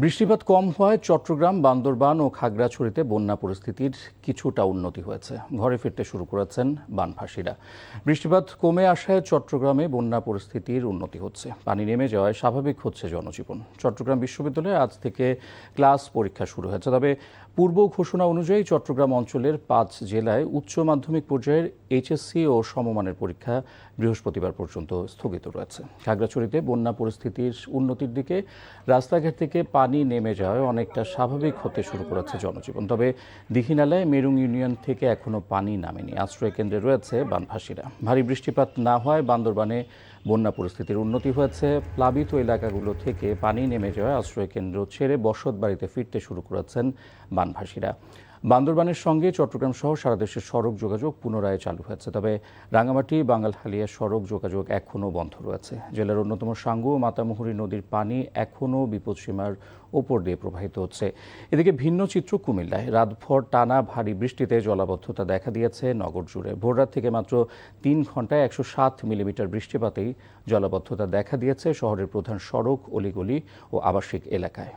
বৃষ্টিপাত কম হওয়ায় চট্টগ্রাম, বান্দরবান ও খাগড়াছড়িতে বন্যা পরিস্থিতির কিছুটা উন্নতি হয়েছে। ঘরে ফিরতে শুরু করেছেন বানভাসীরা। বৃষ্টিপাত কমে আসায় চট্টগ্রামে বন্যা পরিস্থিতির উন্নতি হচ্ছে। পানি নেমে যাওয়ায় স্বাভাবিক হচ্ছে জনজীবন। চট্টগ্রাম বিশ্ববিদ্যালয়ে আজ থেকে ক্লাস পরীক্ষা শুরু হয়েছে। তবে পূর্ব ঘোষণা অনুযায়ী চট্টগ্রাম অঞ্চলের ৫ জেলায় উচ্চ মাধ্যমিক পর্যায়ের এইচএসসি ও সমমানের পরীক্ষা বৃহস্পতিবার পর্যন্ত স্থগিত রয়েছে। খাগড়াছড়িতে বন্যা পরিস্থিতির উন্নতির দিকে রাস্তাঘাট থেকে পানি নেমে যাওয়ায় অনেকটা স্বাভাবিক হতে শুরু করেছে জনজীবন। তবে দীঘিনালায় মেরুং ইউনিয়ন থেকে এখনও পানি নামেনি। আশ্রয় কেন্দ্রে রয়েছে বানভাসীরা। ভারী বৃষ্টিপাত না হওয়ায় বান্দরবানে বন্যা পরিস্থিতির উন্নতি হয়েছে। প্লাবিত এলাকাগুলো থেকে পানি নেমে যাওয়ায় আশ্রয় কেন্দ্র ছেড়ে বসত বাড়িতে ফিরতে শুরু করেছেন বানভাসীরা। বান্দরবানের সঙ্গে চট্টগ্রাম সহ সারা দেশের সড়ক যোগাযোগ পুনরায় চালু হয়েছে। তবে রাঙামাটি বাঙ্গালহালিয়া সড়ক যোগাযোগ এখনও বন্ধ রয়েছে। জেলার অন্যতম সাঙ্গু ও মাতামুহুরী নদীর পানি এখনও বিপদসীমার ওপর দিয়ে প্রবাহিত হচ্ছে। এদিকে ভিন্ন চিত্র কুমিল্লায়। রাতভর টানা ভারী বৃষ্টিতে জলাবদ্ধতা দেখা দিয়েছে নগর জুড়ে। ভোররাত থেকে মাত্র ৩ ঘন্টায় ১০৭ মিলিমিটার বৃষ্টিপাতেই জলাবদ্ধতা দেখা দিয়েছে শহরের প্রধান সড়ক, অলিগলি ও আবাসিক এলাকায়।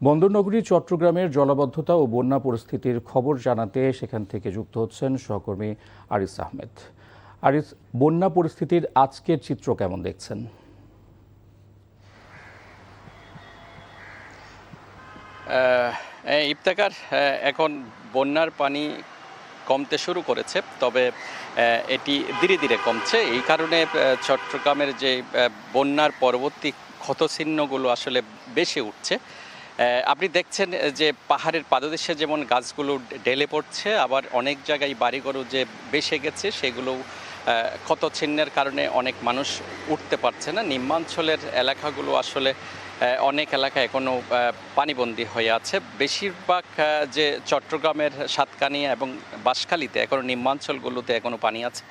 বন্দরনগরী চট্টগ্রামের জলাবদ্ধতা ও বন্যা পরিস্থিতির খবর জানাতে সেখান থেকে যুক্ত হচ্ছেন সহকর্মী আরিস আহমেদ। আরিস, বন্যা পরিস্থিতির আজকের চিত্র কেমন দেখছেন? ইফতেখার, এখন বন্যার পানি কমতে শুরু করেছে, তবে এটি ধীরে ধীরে কমছে। এই কারণে চট্টগ্রামের যে বন্যার পরবর্তী ক্ষতচিহ্নগুলো আসলে বেশি উঠছে। আপনি দেখছেন যে পাহাড়ের পাদদেশে যেমন গাছগুলো ঢেলে পড়ছে, আবার অনেক জায়গায় বাড়িঘরও যে বেসে গেছে, সেগুলো ক্ষতচিহ্নের কারণে অনেক মানুষ উঠতে পারছে না। নিম্নাঞ্চলের এলাকাগুলো আসলে অনেক এলাকা এখনও পানিবন্দী হয়ে আছে। বেশিরভাগ যে চট্টগ্রামের সাতকানিয়া এবং বাঁশখালীতে এখনও নিম্নাঞ্চলগুলোতে এখনও পানি আছে।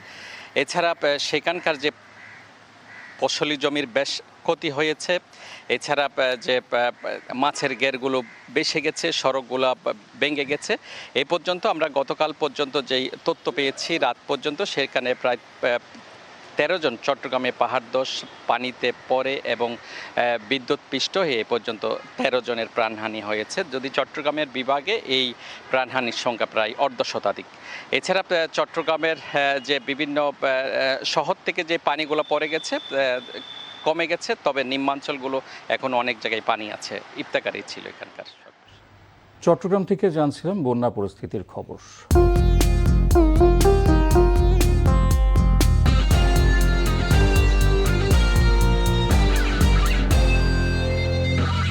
এছাড়া সেখানকার যে ফসলি জমির বেশ ক্ষতি হয়েছে। এছাড়া যে মাছের ঘেরগুলো বেসে গেছে, সড়কগুলো ভেঙে গেছে। এই পর্যন্ত আমরা গতকাল পর্যন্ত যেই তথ্য পেয়েছি, রাত পর্যন্ত সেখানে প্রায় 13 জন চট্টগ্রামে পাহাড়ধস পানিতে পড়ে এবং বিদ্যুৎপৃষ্ট হয়ে এ পর্যন্ত 13 জনের প্রাণহানি হয়েছে। যদি চট্টগ্রামের বিভাগে এই প্রাণহানির সংখ্যা প্রায় অর্ধশতাধিক। এছাড়া চট্টগ্রামের যে বিভিন্ন শহর থেকে যে পানিগুলো পড়ে গেছে কমে গেছে, তবে নিম্নাঞ্চলগুলো এখন অনেক জায়গায় পানি আছে। ইফতেখারই ছিল এখানকার। চট্টগ্রাম থেকে জানছিলাম বন্যা পরিস্থিতির খবর।